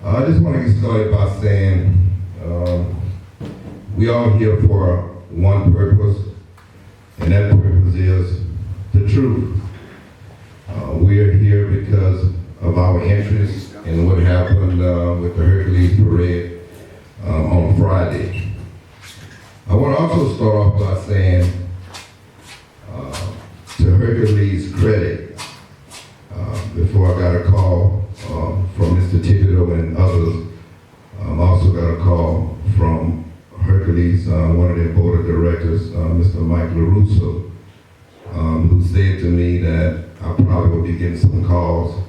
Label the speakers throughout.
Speaker 1: I just want to get started by saying we all here for one purpose, and that purpose is the truth. We are here because of our interest in what happened with the Hercules parade on Friday. I want to also start off by saying, to Hercules' credit, before I got a call from Mr. Thibodeau and others, I also got a call from Hercules, one of their board of directors, Mr. Mike LaRusso, who said to me that I probably would be getting some calls,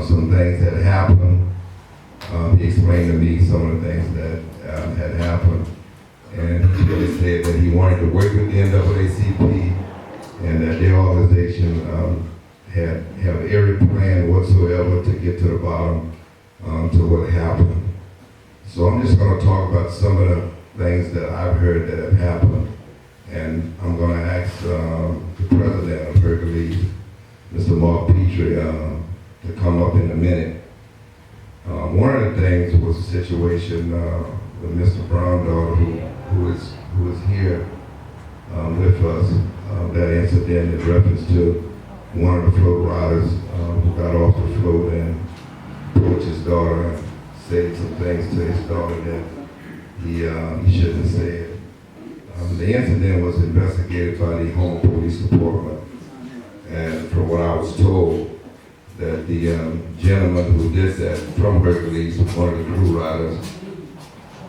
Speaker 1: some things that happened. He explained to me some of the things that had happened, and he really said that he wanted to work with the NAACP and that their organization have every plan whatsoever to get to the bottom to what happened. So I'm just going to talk about some of the things that I've heard that have happened, and I'm going to ask the president of Hercules, Mr. Mark Petrie, to come up in a minute. One of the things was a situation with Mr. Brown, who is here with us. That incident in reference to one of the float riders who got off the float and approached his daughter and said some things to his daughter that he shouldn't have said. The incident was investigated by the home police department, and from what I was told, that the gentleman who did that from Hercules, one of the crew riders,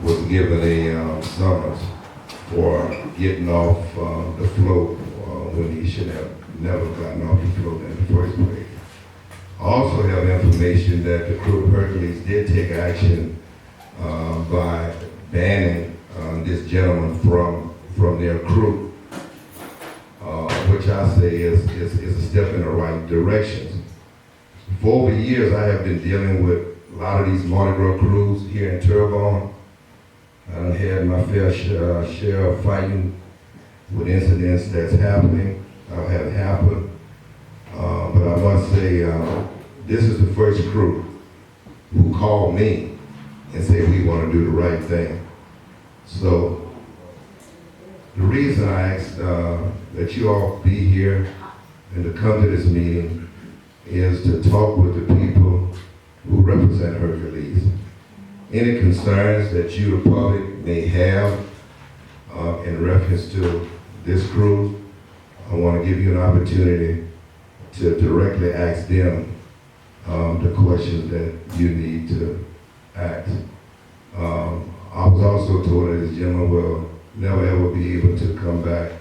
Speaker 1: was given a summons for getting off the float when he should have never gotten off the float in the first place. I also have information that the crew of Hercules did take action by banning this gentleman from their crew, which I say is a step in the right direction. For over years, I have been dealing with a lot of these Mardi Gras crews here in Terrebonne. I've had my fair share of fighting with incidents that's happening, have happened. But I must say, this is the first crew who called me and said we want to do the right thing. So the reason I asked that you all be here and to come to this meeting is to talk with the people who represent Hercules. Any concerns that you, the public, may have in reference to this crew, I want to give you an opportunity to directly ask them the questions that you need to ask. I was also told that this gentleman will never ever be able to come back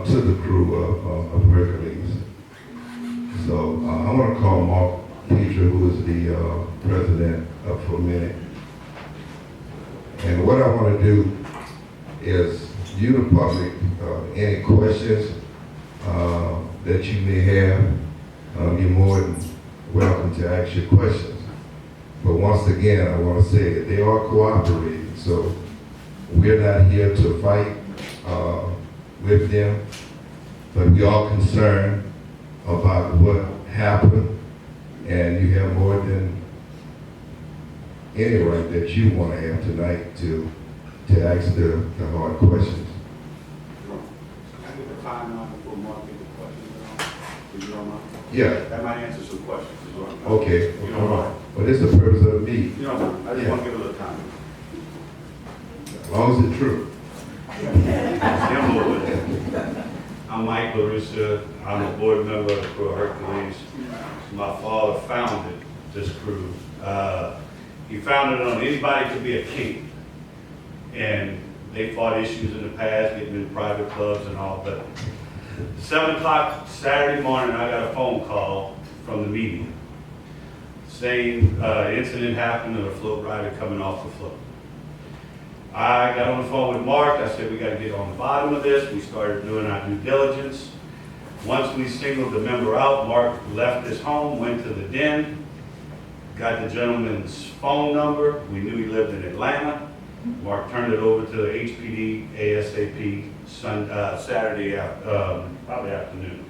Speaker 1: to the crew of Hercules. So I want to call Mark Petrie, who is the president, up for a minute. And what I want to do is, you, the public, any questions that you may have, you're more than welcome to ask your questions. But once again, I want to say that they are cooperating, so we're not here to fight with them, but we are concerned about what happened, and you have more than any right that you want to have tonight to ask the hard questions.
Speaker 2: Can I get the timeline before Mark gets the questions? If you don't mind?
Speaker 1: Yeah.
Speaker 2: That might answer some questions.
Speaker 1: Okay.
Speaker 2: You don't mind?
Speaker 1: Well, this is the purpose of the meeting.
Speaker 2: You don't mind? I just want to give a little time.
Speaker 1: As long as it's true.
Speaker 2: I'm Mike LaRusso. I'm a board member of the crew of Hercules. My father founded this crew. He founded it on anybody could be a king. And they fought issues in the past, getting in private clubs and all, but 7 o'clock Saturday morning, I got a phone call from the media saying incident happened of a float rider coming off the float. I got on the phone with Mark. I said, we got to get on the bottom of this. We started doing our due diligence. Once we singled the member out, Mark left his home, went to the den, got the gentleman's phone number. We knew he lived in Atlanta. Mark turned it over to the HPD ASAP Saturday, probably afternoon.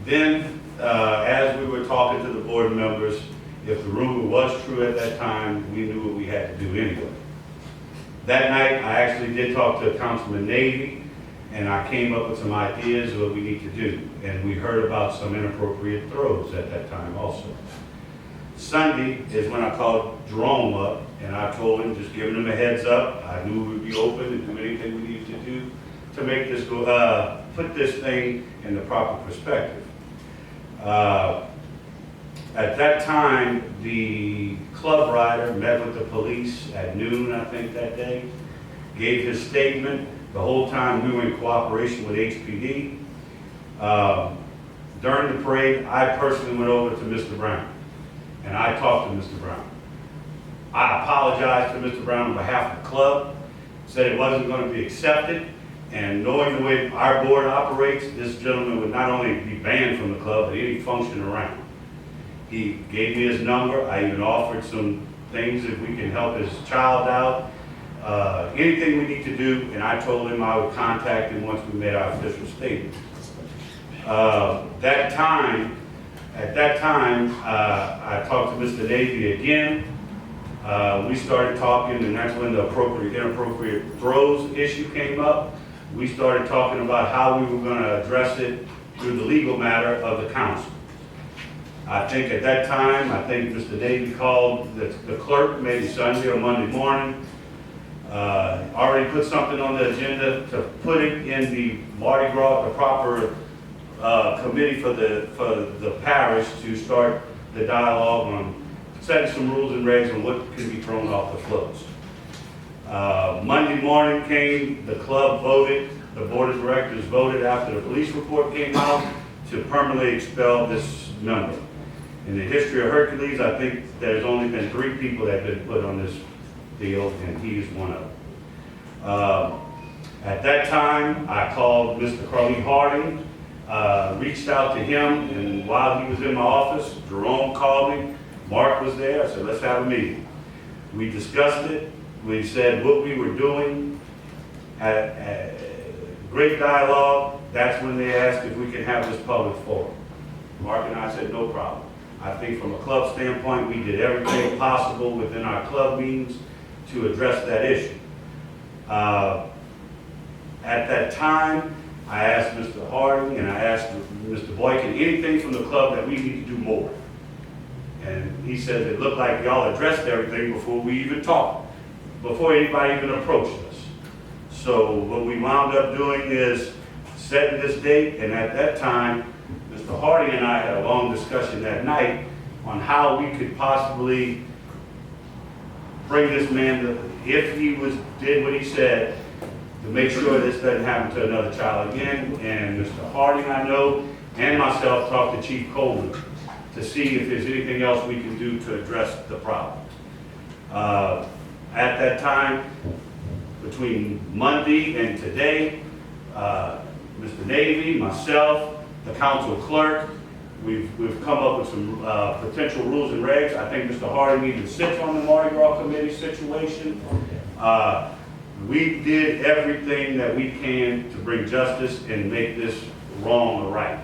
Speaker 2: Then, as we were talking to the board members, If the rumor was true at that time, we knew what we had to do anyway. That night, I actually did talk to Councilman Navy, and I came up with some ideas of what we need to do. And we heard about some inappropriate throws at that time also. Sunday is when I called Jerome up, and I told him, just giving him a heads up, I knew we would be open and do anything we needed to do to make this go, put this thing in the proper perspective. At that time, the club rider met with the police at noon, I think, that day, gave his statement. The whole time we were in cooperation with HPD. During the parade, I personally went over to Mr. Brown, and I talked to Mr. Brown. I apologized to Mr. Brown on behalf of the club, said it wasn't going to be accepted, and knowing the way our board operates, this gentleman would not only be banned from the club, but any function around. He gave me his number. I even offered some things if we can help his child out. Anything we need to do, and I told him I would contact him once we made our official statement. At that time, I talked to Mr. Navy again. We started talking, and that's when the inappropriate throws issue came up. We started talking about how we were going to address it through the legal matter of the council. I think at that time, Mr. Navy called the clerk maybe Sunday or Monday morning. Already put something on the agenda to put it in the Mardi Gras, the proper committee for the parish to start the dialogue on setting some rules and regs on what can be thrown off the floats. Monday morning came, the club voted, the board of directors voted after the police report came out to permanently expel this member. In the history of Hercules, I think there's only been 3 people that have been put on this deal, and he is one of them. At that time, I called Mr. Carly Harding, reached out to him, and while he was in my office, Jerome called me. Mark was there. I said, let's have a meeting. We discussed it. We said what we were doing. Great dialogue. That's when they asked if we could have this public forum. Mark and I said, no problem. I think from a club standpoint, we did everything possible within our club meetings to address that issue. At that time, I asked Mr. Harding and I asked Mr. Boykin anything from the club that we need to do more. And he said it looked like y'all addressed everything before we even talked, before anybody even approached us. So what we wound up doing is setting this date, and at that time, Mr. Harding and I had a long discussion that night on how we could possibly bring this man to, if he did what he said, to make sure this doesn't happen to another child again. And Mr. Harding, I know, and myself talked to Chief Coleman to see if there's anything else we can do to address the problem. At that time, between Monday and today, Mr. Navy, myself, the council clerk, we've come up with some potential rules and regs. I think Mr. Harding even sits on the Mardi Gras committee situation. We did everything that we can to bring justice and make this wrong or right.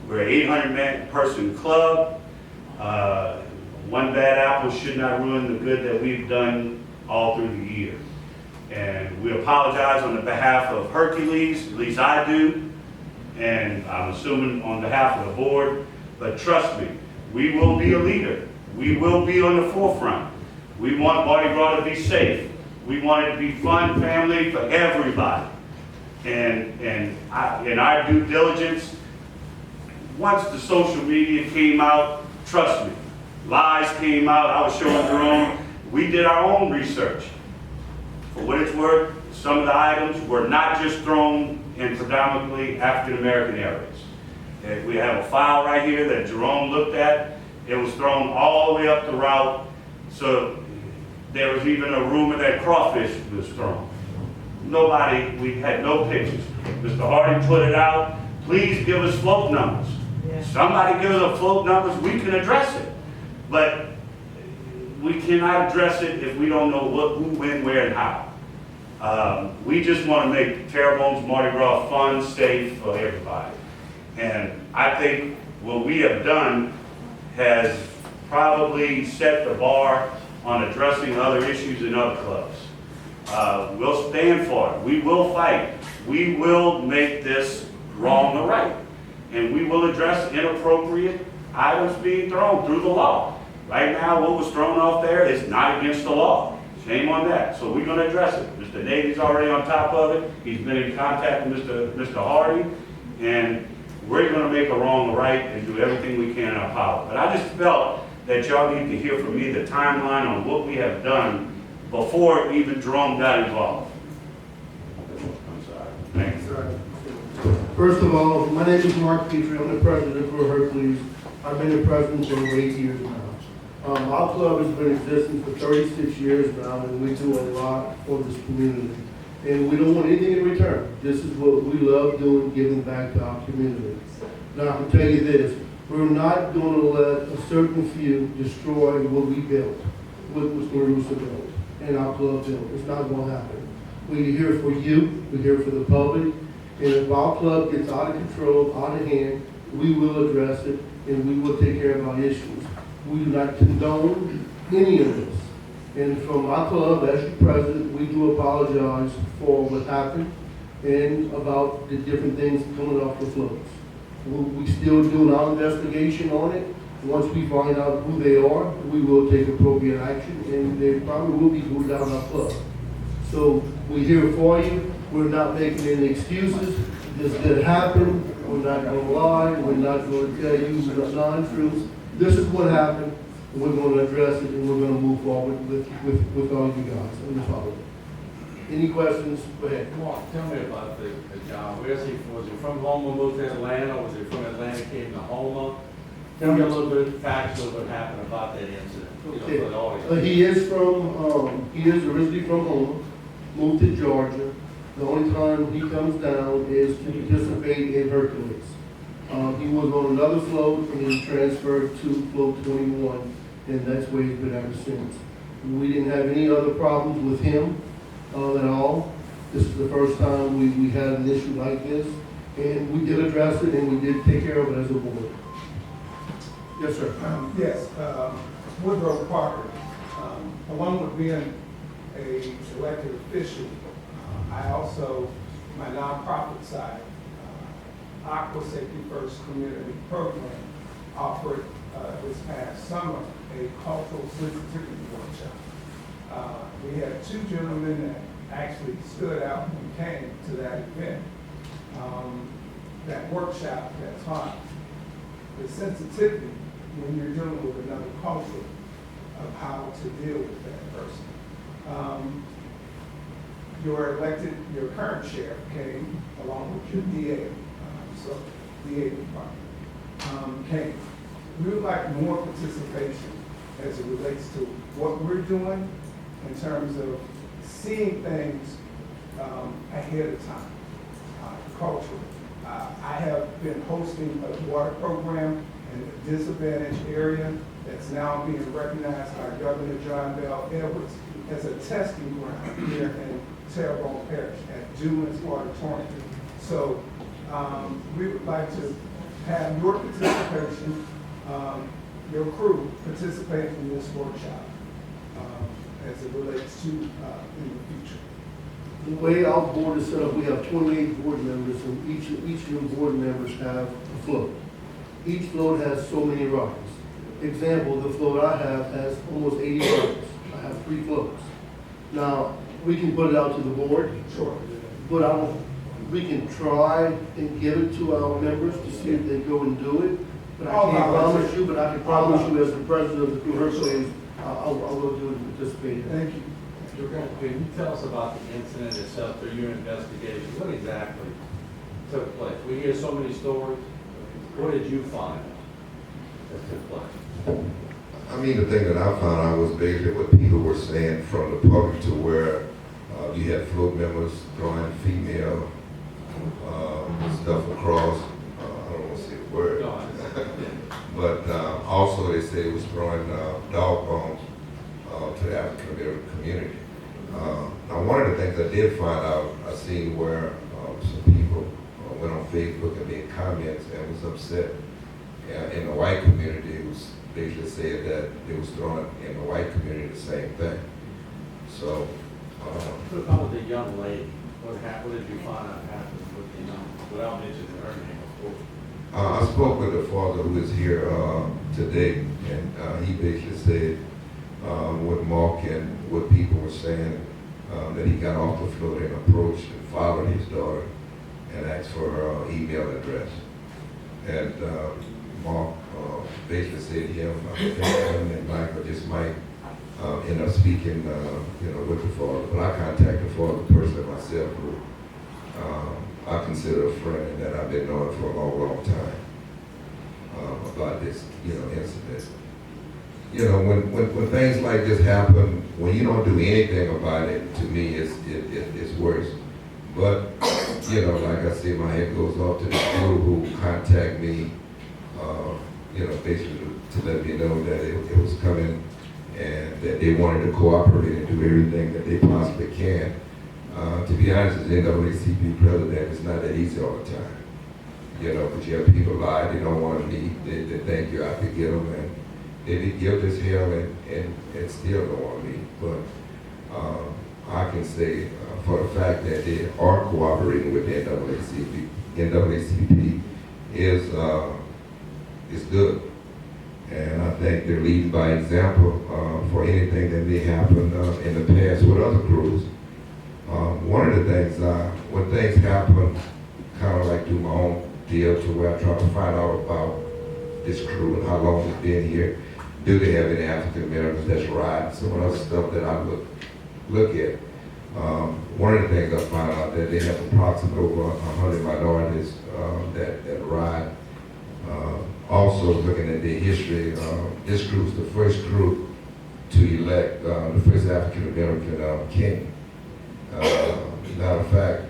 Speaker 2: We're an 800-person club. One bad apple should not ruin the good that we've done all through the year. And we apologize on the behalf of Hercules, at least I do, and I'm assuming on behalf of the board, but trust me, we will be a leader. We will be on the forefront. We want Mardi Gras to be safe. We want it to be fun, family, for everybody. And in our due diligence, once the social media came out, trust me, lies came out, I was showing Jerome, we did our own research. For what it's worth, some of the items were not just thrown in predominantly African American areas. And we have a file right here that Jerome looked at. It was thrown all the way up the route. So there was even a rumor that crawfish was thrown. We had no pictures. Mr. Harding put it out. Please give us float numbers. Yeah. Somebody give us float numbers, we can address it. But we cannot address it if we don't know what, who, when, where, and how. We just want to make Terrebonne's Mardi Gras fun, safe for everybody. And I think what we have done has probably set the bar on addressing other issues in other clubs. We'll stand for it. We will fight. We will make this wrong or right. And we will address inappropriate items being thrown through the law. Right now, what was thrown off there is not against the law. Shame on that. So we're going to address it. Mr. Navy's already on top of it. He's been in contact with Mr. Hardy. And we're going to make a wrong a right and do everything we can in our power. But I just felt that y'all need to hear from me the timeline on what we have done before even Jerome got involved. I'm sorry. Thank you.
Speaker 3: First of all, my name is Mark Petrie. I'm the president for Hercules. I've been the president for 8 years now. Our club has been in existence for 36 years now, and we do a lot for this community. And we don't want anything in return. This is what we love doing, giving back to our community. Now, I can tell you this, we're not going to let a certain few destroy what we built, what Mr. Russo built, and our club built. It's not going to happen. We're here for you, we're here for the public, and if our club gets out of control, out of hand, we will address it, and we will take care of our issues. We do not condone any of this. And from my club, as your president, we do apologize for what happened and about the different things coming off the floats. We still doing our investigation on it. Once we find out who they are, we will take appropriate action, and they probably will be moved out of our club. So we're here for you. We're not making any excuses. This did happen. We're not going to lie. We're not going to tell you the non-truths. This is what happened. We're going to address it, and we're going to move forward with all you guys on the follow. Any questions? Go ahead.
Speaker 4: Mark, tell me about the job. Where's he from? Was he from Houma, moved to Atlanta, or was he from Atlanta, came to Houma? Tell me a little bit factual what happened about that incident.
Speaker 3: Okay.
Speaker 4: You know, for the audience.
Speaker 3: He is originally from Houma, moved to Georgia. The only time he comes down is to participate in Hercules. He was on another float and he transferred to float 21, and that's where he's been ever since. We didn't have any other problems with him at all. This is the first time we had an issue like this, and we did address it and we did take care of it as a board. Yes, sir.
Speaker 5: Yes, Woodrow Parker. Along with being a elected official, I also, my nonprofit side, Aqua Safety First Community Program, offered this past summer a cultural sensitivity workshop. We had two gentlemen that actually stood out and came to that event. That workshop that taught the sensitivity when you're dealing with another culture of how to deal with that person. Your current sheriff came along with your DA, so DA department came. We would like more participation as it relates to what we're doing in terms of seeing things ahead of time, culturally. I have been hosting a water program in a disadvantaged area that's now being recognized by Governor John Bell Edwards as a testing ground here in Terrebonne Parish at Dewey's Auditorium. So we would like to have your participation, your crew participate in this workshop as it relates to in the future.
Speaker 3: The way our board is set up, we have 28 board members, and each of the board members have a float. Each float has so many riders. Example, the float I have has almost 80 riders. I have 3 floats. Now, we can put it out to the board.
Speaker 5: Sure.
Speaker 3: But we can try and give it to our members to see if they go and do it. But I can't promise you, but I can promise you as the president of the crew Hercules, I will do it and participate in it.
Speaker 5: Thank you.
Speaker 4: Can you tell us about the incident itself through your investigation? What exactly took place? We hear so many stories. What did you find that took place?
Speaker 1: I mean, the thing that I found out was basically what people were saying from the public, to where you had float members throwing female stuff across. I don't want to say the word.
Speaker 4: No,
Speaker 1: But also they say it was throwing dog bones to the African American community. Now, one of the things I did find out, I seen where some people went on Facebook and made comments and was upset in the white community, it was basically said that it was thrown in the white community the same thing. So,
Speaker 4: What about the young lady? What happened, what did you find out happened with the young, without mentioning her name, of course?
Speaker 1: I spoke with the father who is here today, and he basically said what Mark and what people were saying, that he got off the floor and approached and followed his daughter and asked for her email address. And Mark basically said him and Michael just might end up speaking, with the father. But I contacted the father personally myself, who I consider a friend and that I've been knowing for a long, long time about this, incident. When things like this happen, when you don't do anything about it, to me, it's worse. But, like I said, my head goes off to the crew who contact me, basically to let me know that it was coming and that they wanted to cooperate and do everything that they possibly can. To be honest, as NAACP president, it's not that easy all the time. But you have people lie, they don't want to meet, they think you're out to get them, and they give this hell and still don't want to meet. But I can say for the fact that they are cooperating with the NAACP is good. And I think they're leading by example for anything that may happen in the past with other crews. One of the things, when things happen, kind of like do my own deal to where I try to find out about this crew and how long it's been here. Do they have any African Americans that's riding? Some of the stuff that I look at. One of the things I found out that they have approximately over 100 minorities that ride. Also looking at their history, this group is the first group to elect the first African American king. Matter of fact,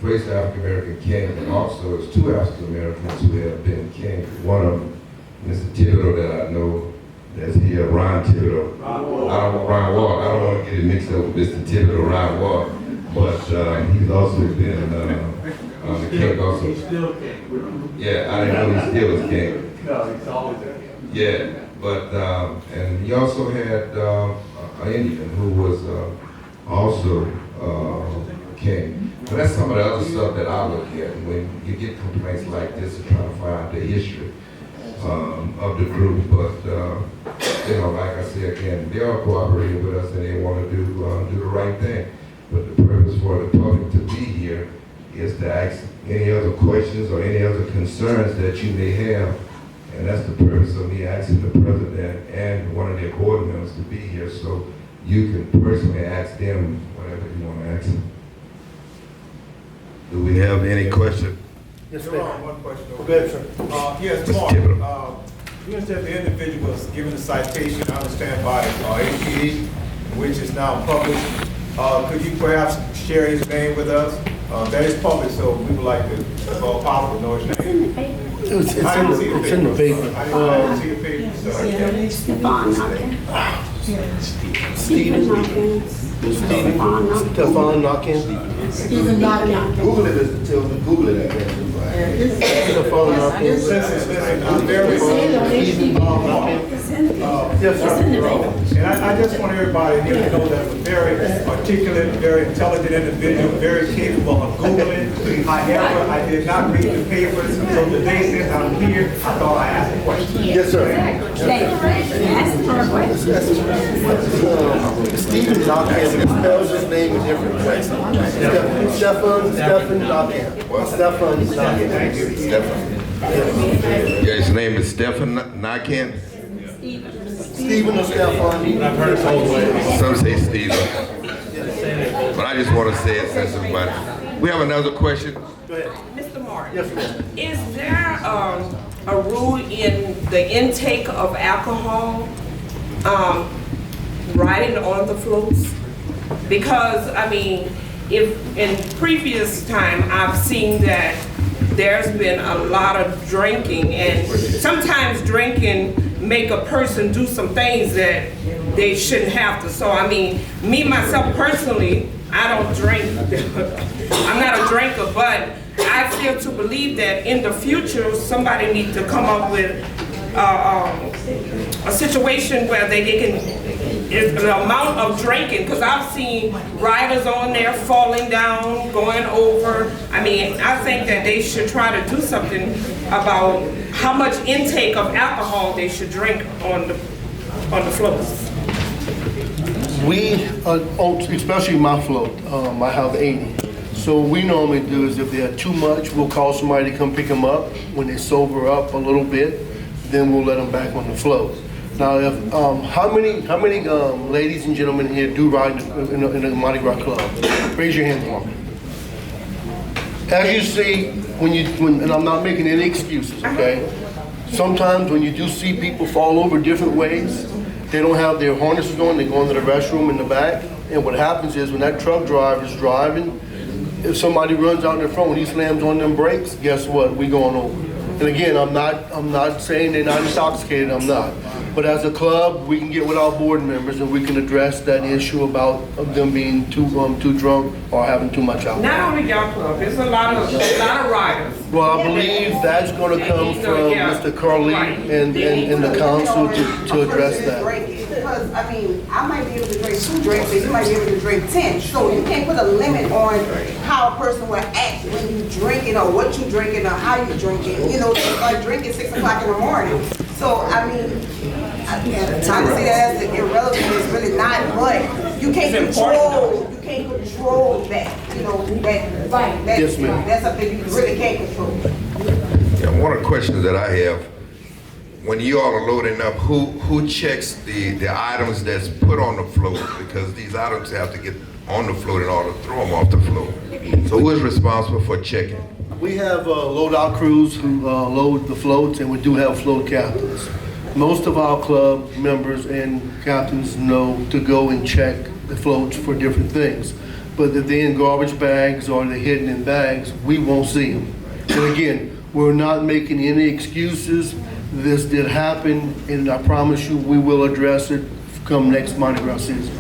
Speaker 1: first African American king, and also there's two African Americans who have been king. One of them, Mr. Thibodeau, that I know, that's here, Ron Thibodeau. Ron Ward. I don't want to get it mixed up with Mr. Thibodeau, Ron Ward, but he's also been the king also.
Speaker 4: He's still king.
Speaker 1: Yeah, I didn't know he still was king.
Speaker 4: No, he's always a king.
Speaker 1: Yeah, but and he also had an Indian who was also king. But that's some of the other stuff that I look at when you get complaints like this and try to find out the history of the group. But like I said again, they are cooperating with us and they want to do the right thing. But the purpose for the public to be here is to ask any other questions or any other concerns that you may have. And that's the purpose of me asking the president and one of their board members to be here, so you can personally ask them whatever you want to ask them. Do we have any questions?
Speaker 3: Yes,
Speaker 6: There
Speaker 3: ma'am.
Speaker 6: are one question.
Speaker 3: Go ahead, sir.
Speaker 6: Yes,
Speaker 1: Mr.
Speaker 6: Mark,
Speaker 1: Thibodeau.
Speaker 6: you said the individual was given a citation, I understand, by APD, which is now published. Could you perhaps share his name with us? That is public, so we would like to, if all possible, know his name.
Speaker 3: It's
Speaker 6: I didn't see
Speaker 3: in the paper.
Speaker 6: I didn't see the paper, sorry.
Speaker 7: Stefan Knockins. Stephen Knockins.
Speaker 1: Google it, Mr. Tilden. Google it.
Speaker 3: Stefan Knockins.
Speaker 6: Listen, I'm very,
Speaker 3: Yes, sir.
Speaker 6: and I just want everybody here to know that I'm a very articulate, very intelligent individual, very capable of Googling. However, I did not read the papers, so today since I'm here, I thought I asked a question.
Speaker 3: Yes, sir. Stephen Knockins spells his name in different ways. Stefan Knockins. Stefan Knockins.
Speaker 1: Yeah, his name is Stephen Nakin.
Speaker 3: Stephen or Stefan.
Speaker 4: I've heard it both ways.
Speaker 1: Some say Stephen. But I just want to say it since everybody. We have another question.
Speaker 3: Go ahead.
Speaker 8: Mr. Martin,
Speaker 3: Yes, ma'am.
Speaker 8: is there a rule in the intake of alcohol riding on the floats? Because, I mean, if in previous time, I've seen that there's been a lot of drinking, and sometimes drinking make a person do some things that they shouldn't have to. So, I mean, me, myself personally, I don't drink. I'm not a drinker, but I feel to believe that in the future, somebody needs to come up with a situation where they can, the amount of drinking, because I've seen riders on there falling down, going over. I mean, I think that they should try to do something about how much intake of alcohol they should drink on the floats.
Speaker 3: We, especially my float, I have 80. So what we normally do is if they're too much, we'll call somebody to come pick them up. When they sober up a little bit, then we'll let them back on the float. Now, if, how many ladies and gentlemen here do ride in a Mardi Gras club? Raise your hand for me. As you see, and I'm not making any excuses, okay? Sometimes when you do see people fall over different ways, they don't have their harnesses on, they go into the restroom in the back, and what happens is when that truck driver is driving, if somebody runs out in the front, when he slams on them brakes, guess what? We going over. And again, I'm not saying they're not intoxicated, I'm not. But as a club, we can get with our board members and we can address that issue about them being too drunk or having too much alcohol.
Speaker 8: Not only your club, there's a lot of riders.
Speaker 3: Well, I believe that's going to come from Mr. Carly and the council to address that.
Speaker 9: Because, I mean, I might be able to drink 2 drinks, but you might be able to drink 10. So you can't put a limit on how a person will act when you drinking or what you drinking or how you drinking. You know, they start drinking 6 o'clock in the morning. So, I mean, trying to say that as irrelevant is really not, but you can't control that, you know,
Speaker 3: Yes, ma'am.
Speaker 9: that's something you really can't control.
Speaker 1: Yeah, one of the questions that I have, when you all are loading up, who checks the items that's put on the float? Because these items have to get on the float in order to throw them off the float. So who is responsible for checking?
Speaker 3: We have load-out crews who load the floats, and we do have float captains. Most of our club members and captains know to go and check the floats for different things. But if they're in garbage bags or they're hidden in bags, we won't see them. And again, we're not making any excuses. This did happen, and I promise you we will address it come next Mardi Gras season.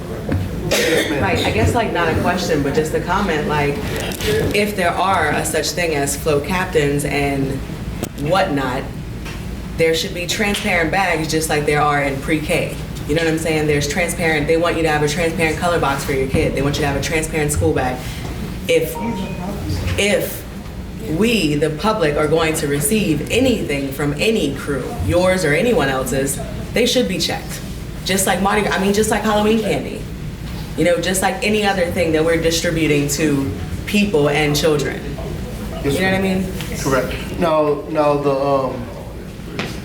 Speaker 10: Right, I guess like not a question, but just a comment, like if there are a such thing as float captains and whatnot, there should be transparent bags just like there are in pre-K. You know what I'm saying? There's transparent, they want you to have a transparent color box for your kid. They want you to have a transparent school bag. If we, the public, are going to receive anything from any crew, yours or anyone else's, they should be checked. Just like Mardi Gras, I mean, just like Halloween candy. You know, just like any other thing that we're distributing to people and children.
Speaker 3: Yes,
Speaker 10: You know what I mean?
Speaker 3: correct. Now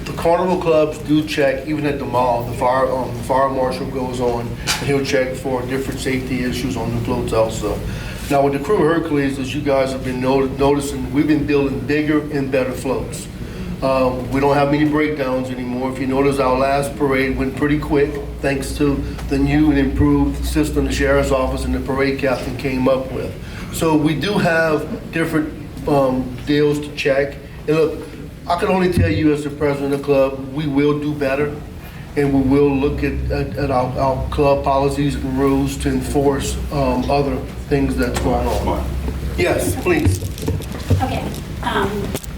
Speaker 3: the carnival clubs do check, even at the mall. The fire marshal goes on and he'll check for different safety issues on the floats also. Now with the Crew of Hercules, as you guys have been noticing, we've been building bigger and better floats. We don't have many breakdowns anymore. If you notice, our last parade went pretty quick thanks to the new and improved system the sheriff's office and the parade captain came up with. So we do have different deals to check. And look, I can only tell you as the president of the club, we will do better, and we will look at our club policies and rules to enforce other things that's going on. Yes, please.
Speaker 11: Okay,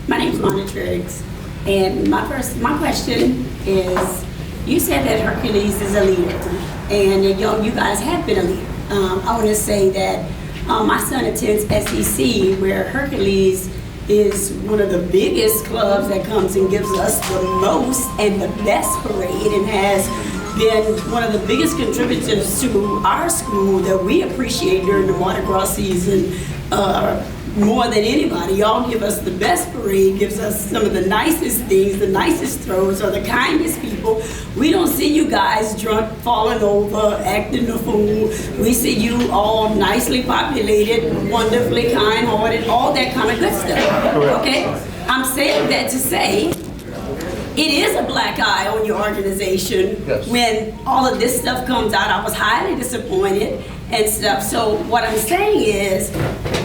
Speaker 11: my name's Mona Triggs, and my question is, you said that Hercules is a leader, and you guys have been a leader. I want to say that my son attends SEC, where Hercules is one of the biggest clubs that comes and gives us the most and the best parade, and has been one of the biggest contributors to our school that we appreciate during the Mardi Gras season more than anybody. Y'all give us the best parade, gives us some of the nicest things, the nicest throws, or the kindest people. We don't see you guys drunk, falling over, acting a fool. We see you all nicely populated, wonderfully kind-hearted, all that kind of good stuff. Okay? I'm saying that to say, it is a black eye on your organization.
Speaker 3: Yes.
Speaker 11: When all of this stuff comes out. I was highly disappointed and stuff. So what I'm saying is,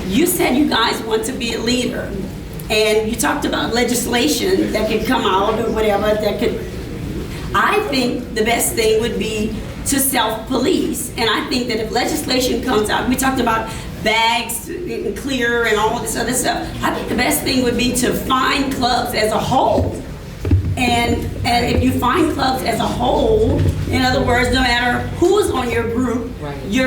Speaker 11: you said you guys want to be a leader, and you talked about legislation that could come out or whatever that could. I think the best thing would be to self-police, and I think that if legislation comes out, we talked about bags clear and all this other stuff. I think the best thing would be to find clubs as a whole. And if you find clubs as a whole, in other words, no matter who's on your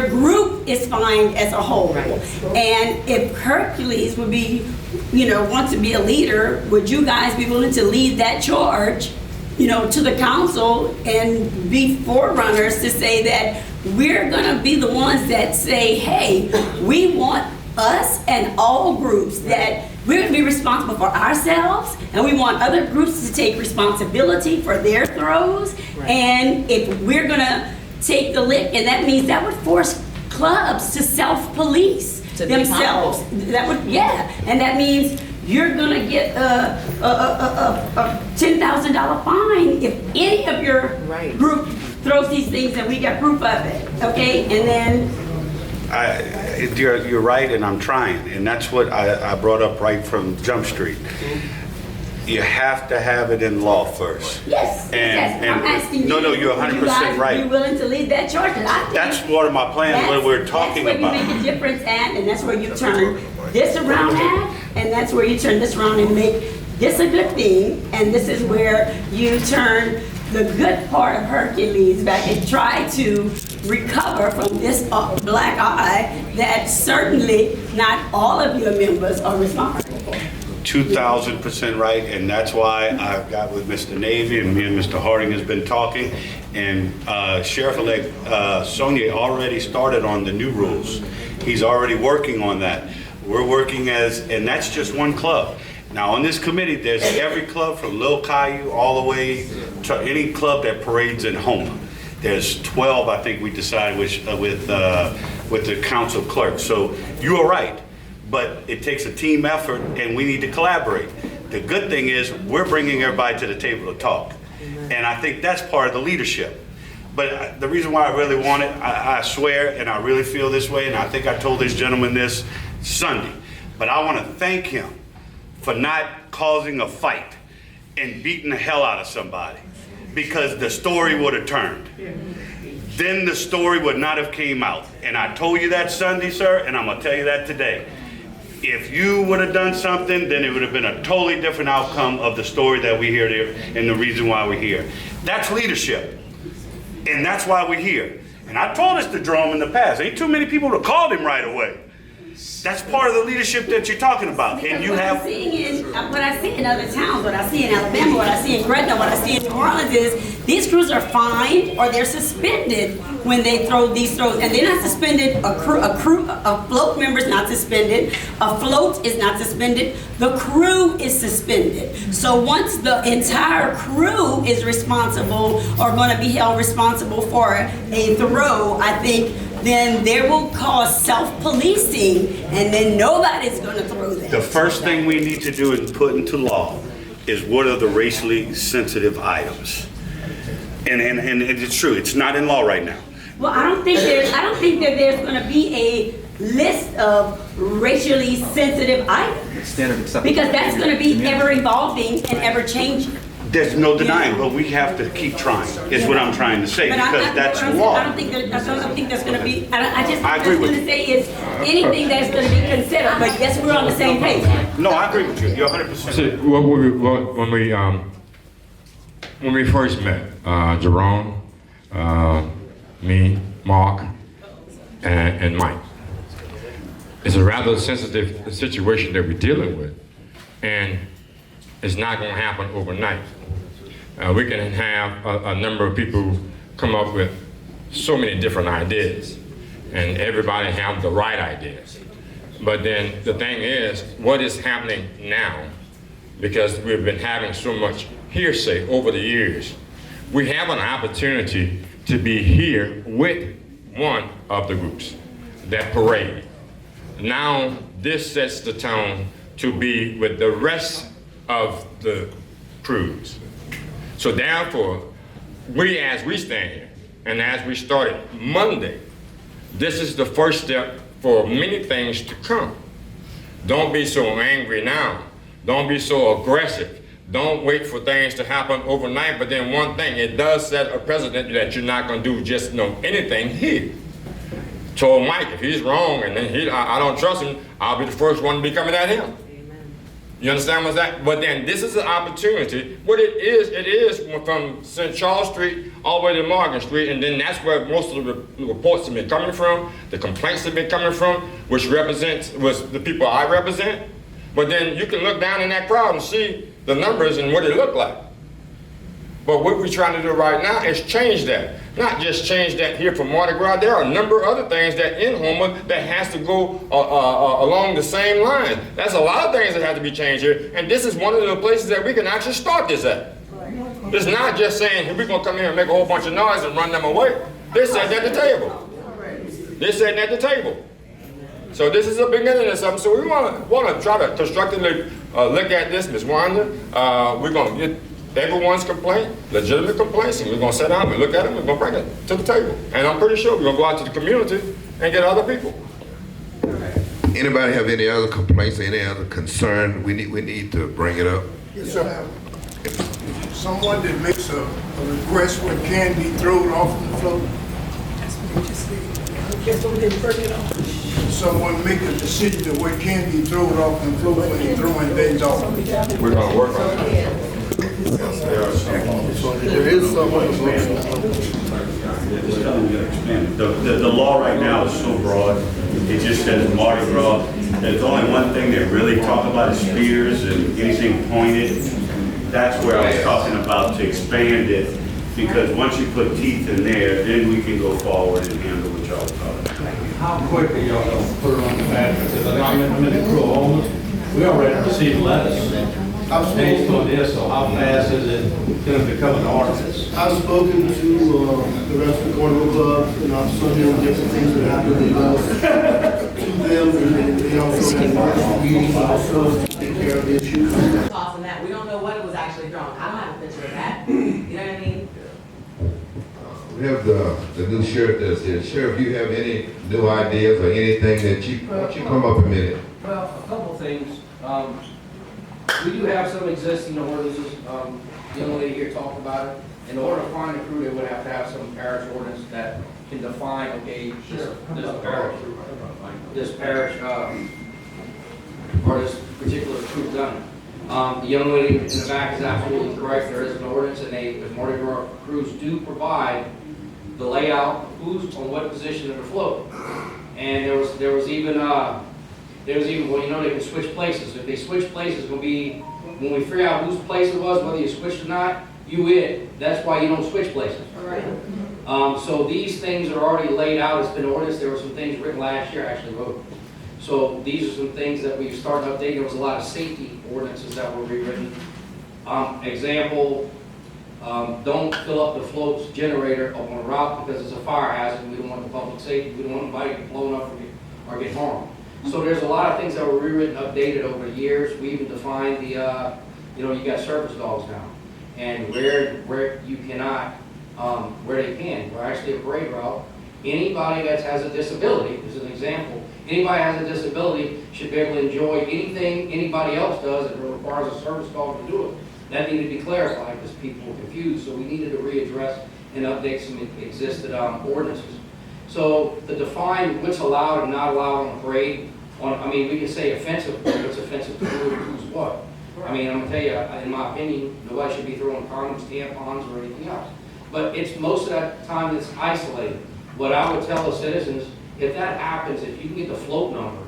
Speaker 11: group is fined as a whole.
Speaker 10: Right.
Speaker 11: And if Hercules would be, want to be a leader, would you guys be willing to lead that charge, to the council and be forerunners to say that we're gonna be the ones that say, hey, we want us and all groups that we're gonna be responsible for ourselves, and we want other groups to take responsibility for their throws.
Speaker 10: Right.
Speaker 11: And if we're gonna take the lick, and that means that would force clubs to self-police
Speaker 10: To be
Speaker 11: themselves.
Speaker 10: accountable.
Speaker 11: That would, yeah, and that means you're gonna get a $10,000 fine if any of your
Speaker 10: Right.
Speaker 11: group throws these things and we got proof of it, okay? And then
Speaker 2: You're right, and I'm trying, and that's what I brought up right from Jump Street. You have to have it in law first.
Speaker 11: yes, I'm asking you.
Speaker 2: No, you're 100%
Speaker 11: Would you guys
Speaker 2: right.
Speaker 11: be willing to lead that charge? And I think
Speaker 2: That's part of my plan, what we're talking about.
Speaker 11: That's where you make a difference at, and that's where you turn this around at, and that's where you turn this around and make this a good thing, and this is where you turn the good part of Hercules back and try to recover from this black eye that certainly not all of your members are responsible for.
Speaker 2: 2,000% right, and that's why I've got with Mr. Navy, and me and Mr. Harding has been talking, and Sheriff-elect Sonia already started on the new rules. He's already working on that. We're working and that's just one club. Now, on this committee, there's every club from Lil Caillou all the way to any club that parades in Houma. There's 12, I think we decided, with the council clerk. So you are right, but it takes a team effort, and we need to collaborate. The good thing is we're bringing everybody to the table to talk, and I think that's part of the leadership. But the reason why I really want it, I swear, and I really feel this way, and I think I told this gentleman this Sunday, but I want to thank him for not causing a fight and beating the hell out of somebody, because the story would have turned. Then the story would not have came out. And I told you that Sunday, sir, and I'm gonna tell you that today. If you would have done something, then it would have been a totally different outcome of the story that we hear there and the reason why we're here. That's leadership. And that's why we're here. And I told this to Jerome in the past. Ain't too many people that called him right away. That's part of the leadership that you're talking about. And you have...
Speaker 11: What I see in other towns, what I see in Alabama, what I see in Gretna, what I see in New Orleans is these crews are fined or they're suspended when they throw these throws. And they're not suspended, a float member is not suspended, a float is not suspended, the crew is suspended. So once the entire crew is responsible or going to be held responsible for a throw, I think then there will cause self-policing, and then nobody's going to throw that.
Speaker 2: The first thing we need to do and put into law is what are the racially sensitive items. And it's true, it's not in law right now.
Speaker 11: Well, I don't think that there's going to be a list of racially sensitive items.
Speaker 12: Standard acceptable.
Speaker 11: Because that's going to be ever evolving and ever changing.
Speaker 2: There's no denying, but we have to keep trying, is what I'm trying to say, because that's law.
Speaker 11: I don't think there's going to be,
Speaker 2: I agree with
Speaker 11: going to say is anything that's going to be considered, but yes, we're on the same page.
Speaker 2: No, I agree with you, you're 100%.
Speaker 13: See, when we first met, Jerome, me, Mark, and Mike, it's a rather sensitive situation that we're dealing with, and it's not going to happen overnight. We can have a number of people come up with so many different ideas, and everybody have the right ideas. But then the thing is, what is happening now, because we've been having so much hearsay over the years, we have an opportunity to be here with one of the groups that parade. Now this sets the tone to be with the rest of the crews. So therefore, as we stand here, and as we started Monday, this is the first step for many things to come. Don't be so angry now. Don't be so aggressive. Don't wait for things to happen overnight, but then one thing, it does set a precedent that you're not gonna do just anything here. told Mike, if he's wrong and then I don't trust him, I'll be the first one to be coming at him. You understand what's that? But then this is an opportunity. What it is from St. Charles Street all the way to Morgan Street, and then that's where most of the reports have been coming from, the complaints have been coming from, which was the people I represent. But then you can look down in that crowd and see the numbers and what it looked like. But what we're trying to do right now is change that. Not just change that here for Mardi Gras. There are a number of other things that in Houma that has to go along the same line. That's a lot of things that have to be changed here. And this is one of the places that we can actually start this at. It's not just saying, hey, we're going to come here and make a whole bunch of noise and run them away. They're sitting at the table. They're sitting at the table. So this is a beginning of something. So we want to try to constructively look at this, Ms. Wanda. We're going to get everyone's complaint, legitimate complaints, and we're going to sit down and look at them, we're going to bring it to the table. And I'm pretty sure we're going to go out to the community and get other people.
Speaker 1: Anybody have any other complaints or any other concern? We need to bring it up.
Speaker 12: Yes, sir. Someone that makes a request where it can be thrown off the floor. Someone make a decision that where it can be thrown off the floor when they're throwing things off.
Speaker 13: We're going to work on it.
Speaker 3: There is someone.
Speaker 2: The law right now is so broad. It just says Mardi Gras. There's only one thing they really talk about is spears and anything pointed. That's where I was talking about to expand it, because once you put teeth in there, then we can go forward and handle what y'all talking about.
Speaker 4: How quickly y'all gonna put it on the map? Because I'm in the crew of homeless. We already received letters. Based on this, so how fast is it going to become an ordinance?
Speaker 3: I've spoken to the rest of the carnival clubs, and I've shown them different things that happen to them, and they also have market meetings also to take care of the issues.
Speaker 10: Thoughts on that? We don't know what it was actually thrown. I don't have a picture of that. You know what I mean?
Speaker 1: We have the new sheriff that's here. Sheriff, you have any new ideas or anything that why don't you come up a minute?
Speaker 14: Well, a couple things. We do have some existing ordinances. The young lady here talked about it. In order to find a crew, they would have to have some parish ordinance that can define, okay, this parish, or this particular crew done it. The young lady in the back is absolutely correct. There is an ordinance, and the Mardi Gras crews do provide the layout, who's on what position of the float. And there was even, well, you know, they can switch places. If they switch places, it's going to be, when we figure out whose place it was, whether you switched or not, that's why you don't switch places.
Speaker 11: Right.
Speaker 14: So these things are already laid out. It's been ordinance. There were some things written last year, I actually wrote. So these are some things that we've started updating. There was a lot of safety ordinances that were rewritten. Example, don't fill up the float's generator up on a route because it's a fire hazard. We don't want the public safety. We don't want anybody to get blown up or get harmed. So there's a lot of things that were rewritten, updated over the years. We even defined the, you know, you got service dogs now. And where you cannot, where they can, where actually a parade route, anybody that has a disability, this is an example, anybody that has a disability should be able to enjoy anything anybody else does that requires a service dog to do it. That needed to be clarified because people were confused. So we needed to readdress and update some existed ordinances. So to define what's allowed and not allowed on a parade, I mean, we can say offensive, but what's offensive to who's what. I mean, I'm gonna tell you, in my opinion, nobody should be throwing condoms, tampons, or anything else. But it's most of that time it's isolated. What I would tell the citizens, if that happens, if you can get the float number,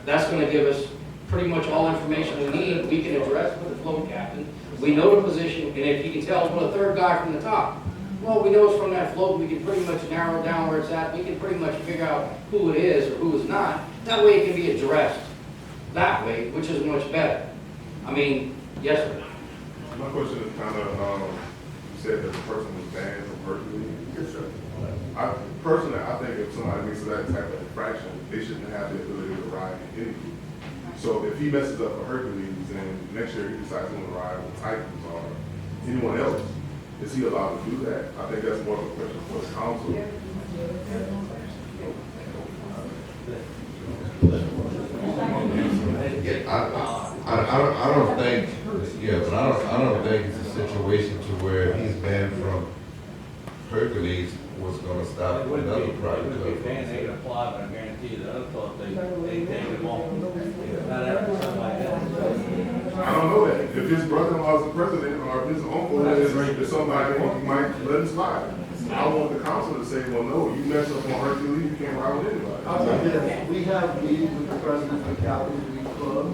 Speaker 14: that's gonna give us pretty much all information we need. We can address with the float captain. We know the position, and if you can tell us, well, the third guy from the top, well, we know it's from that float. We can pretty much narrow down where it's at. We can pretty much figure out who it is or who is not. That way it can be addressed that way, which is much better. I mean, yes, sir.
Speaker 15: My question is kind of, you said that the person was banned from Hercules. Yes, sir. Personally, I think if somebody makes that type of infraction, they shouldn't have the ability to ride in any group. So if he messes up for Hercules and next year he decides to want to ride with Titans or anyone else, is he allowed to do that? I think that's more of a question for the council.
Speaker 1: I don't think, yeah, but I don't think it's a situation to where he's banned from Hercules was gonna stop
Speaker 4: It wouldn't
Speaker 1: another
Speaker 4: be, it
Speaker 1: private
Speaker 4: wouldn't be
Speaker 1: club.
Speaker 4: paying, they'd apply, but I guarantee you, the other thought they take them off. Not after something like that.
Speaker 15: I don't know that. If his brother-in-law is the president, or if his uncle is somebody, he might let it slide. I want the council to say, well, no, you mess up on Hercules, you can't ride with anybody.
Speaker 3: I'll tell you this, we have meetings with the president of the Captain's League Club,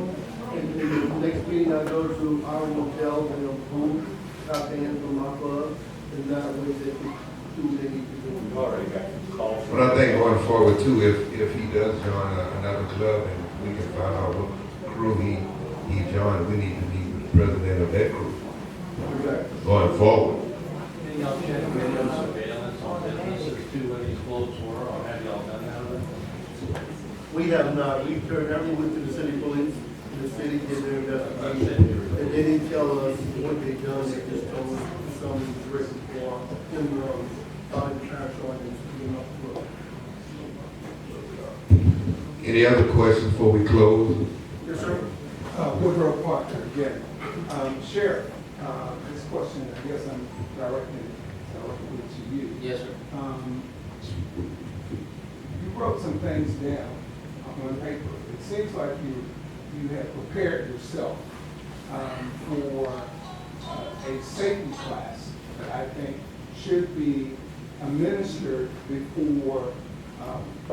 Speaker 3: and the next meeting I go to, I will tell them who got banned from my club, and that way they can do what they need to do.
Speaker 4: We've already got calls.
Speaker 1: But I think going forward too, if he does join another club and we can find out what crew he joined, we need to meet with the president of that crew. Going forward.
Speaker 4: Any y'all check video surveillance on businesses too, where these floats were, or have y'all done that already?
Speaker 3: We have not, we turned everything went to the city police, and the city did their investigation, and they didn't tell us what they done, they just told us some written for him, find the trash ordinance, you know.
Speaker 1: Any other questions before we close?
Speaker 3: Yes, sir.
Speaker 5: Woodrow Parker again. Sheriff, this question, I guess I'm directing to you.
Speaker 14: Yes, sir.
Speaker 5: You wrote some things down on paper. It seems like you have prepared yourself for a safety class that I think should be administered before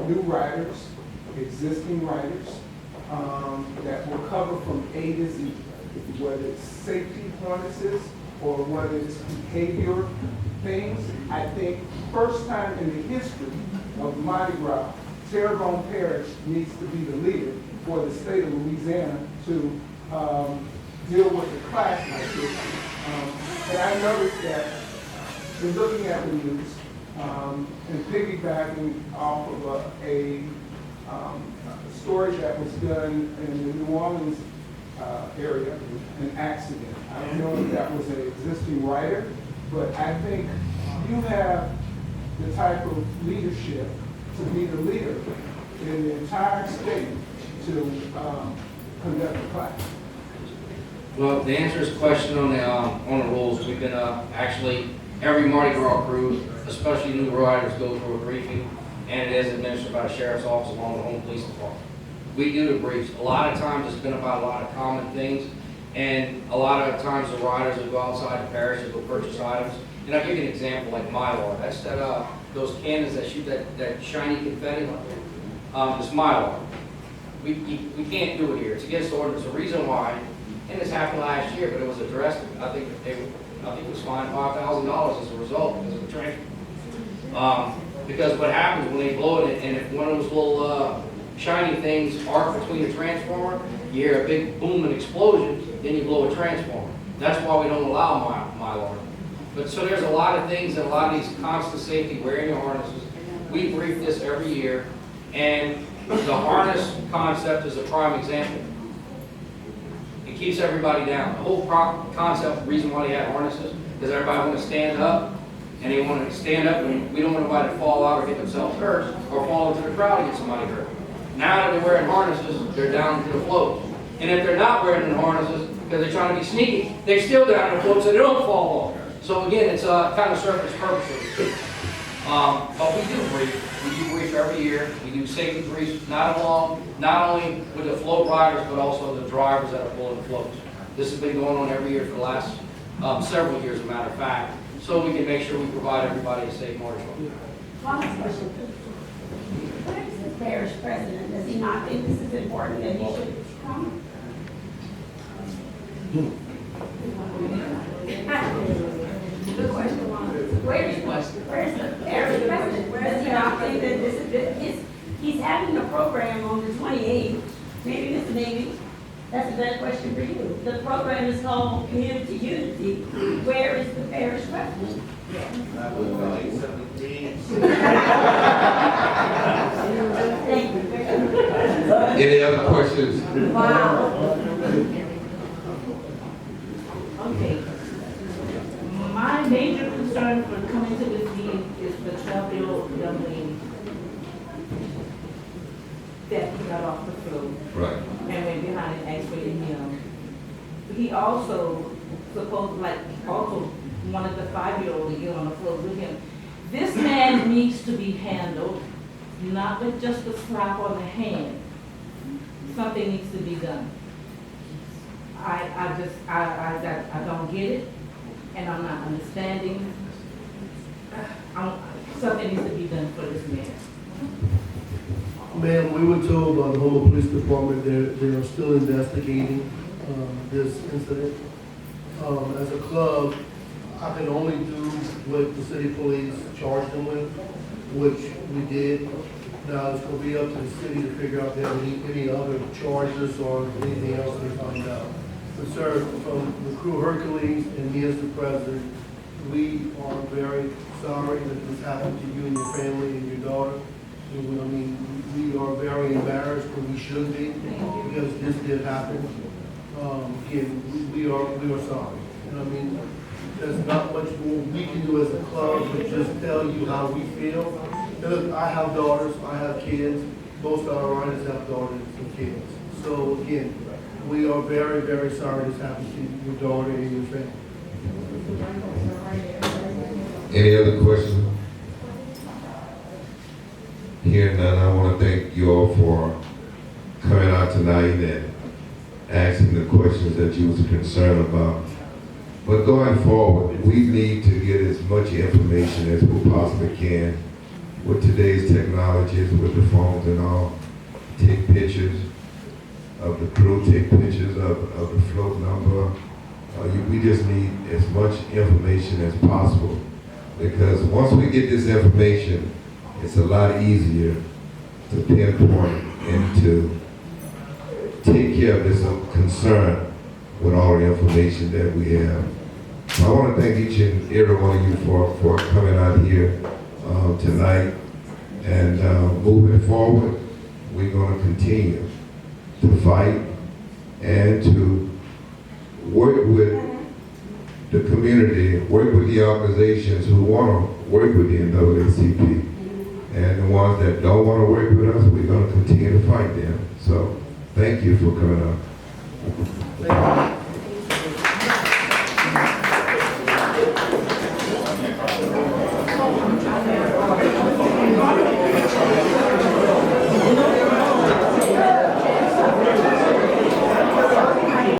Speaker 5: new riders, existing riders, that will cover from A to Z, whether it's safety harnesses or whether it's behavior things. I think first time in the history of Mardi Gras, Terrebonne Parish needs to be the leader for the state of Louisiana to deal with a class like this. And I noticed that in looking at the news and piggybacking off of a story that was done in the New Orleans area, an accident. I don't know if that was an existing writer, but I think you have the type of leadership to be the leader in the entire state to conduct a class.
Speaker 14: Well, to answer his question on the rules, we've been actually every Mardi Gras crew, especially new riders, go through a briefing, and it is administered by the sheriff's office along with the home police department. We do the briefs. A lot of times it's been about a lot of common things, and a lot of times the riders will go outside the parish and go purchase items. And I'll give you an example, like Mylar. That's those cannons that shoot that shiny confetti. It's Mylar. We can't do it here. It's against the ordinance. The reason why, and this happened last year, but it was addressed. I think it was fined $5,000 as a result because of the transfer. Because what happens when they blow it, and if one of those little shiny things arc between the transformer, you hear a big boom and explosion, then you blow a transformer. That's why we don't allow Mylar. But so there's a lot of things and a lot of these constant safety, wearing your harnesses. We brief this every year, and the harness concept is a prime example. It keeps everybody down. The whole concept, the reason why they had harnesses, is everybody want to stand up, and they want to stand up, and we don't want anybody to fall out or get themselves hurt, or fall into the crowd and get somebody hurt. Now that they're wearing harnesses, they're down to the float. And if they're not wearing the harnesses, because they're trying to be sneaky, they're still down to the float so they don't fall off. So again, it's kind of serves its purpose. But we do brief. We do brief every year. We do safety briefs, not only with the float riders, but also the drivers that are pulling the floats. This has been going on every year for the last several years, as a matter of fact, so we can make sure we provide everybody a safe Mardi Gras.
Speaker 11: One last question. What is the parish president? Does he not think this is important that he should come? Good question, Juan. Where's the parish president? Does he not think that this is, he's having a program on the 28th, maybe Mr. Navy, that's a better question for you. The program is called Community Unity. Where is the parish president? Thank you.
Speaker 1: Any other questions?
Speaker 11: Wow.
Speaker 16: Okay. My major concern for coming to this meeting is the 12-year-old young lady that got off the float.
Speaker 1: Right.
Speaker 16: And went behind and actually him. He also also wanted the 5-year-old to get on the float with him. This man needs to be handled, not with just a slap on the hand. Something needs to be done. I don't get it, and I'm not understanding. Something needs to be done for this man.
Speaker 3: Ma'am, we were told by the Houma Police Department they are still investigating this incident. As a club, I can only do what the city police charged them with, which we did. Now, it's going to be up to the city to figure out if there are any other charges or anything else they find out. But sir, from the crew Hercules and me as the president, we are very sorry that this happened to you and your family and your daughter. I mean, we are very embarrassed, and we should be, because this did happen. Again, we are sorry. And I mean, there's not much more we can do as a club, but just tell you how we feel. Look, I have daughters, I have kids. Most of our writers have daughters and kids. So again, we are very, very sorry this happened to your daughter and your family.
Speaker 1: Any other questions? Hearing none, I want to thank you all for coming out tonight and asking the questions that you was concerned about. But going forward, we need to get as much information as we possibly can with today's technologies, with the phones and all. Take pictures of the crew, take pictures of the float number. We just need as much information as possible, because once we get this information, it's a lot easier to pinpoint and to take care of this concern with all the information that we have. So I want to thank each and every one of you for coming out here tonight. And moving forward, we're going to continue to fight and to work with the community, work with the organizations who want to work with the NAACP. And the ones that don't want to work with us, we're going to continue to fight them. So thank you for coming out.
Speaker 3: Thank you.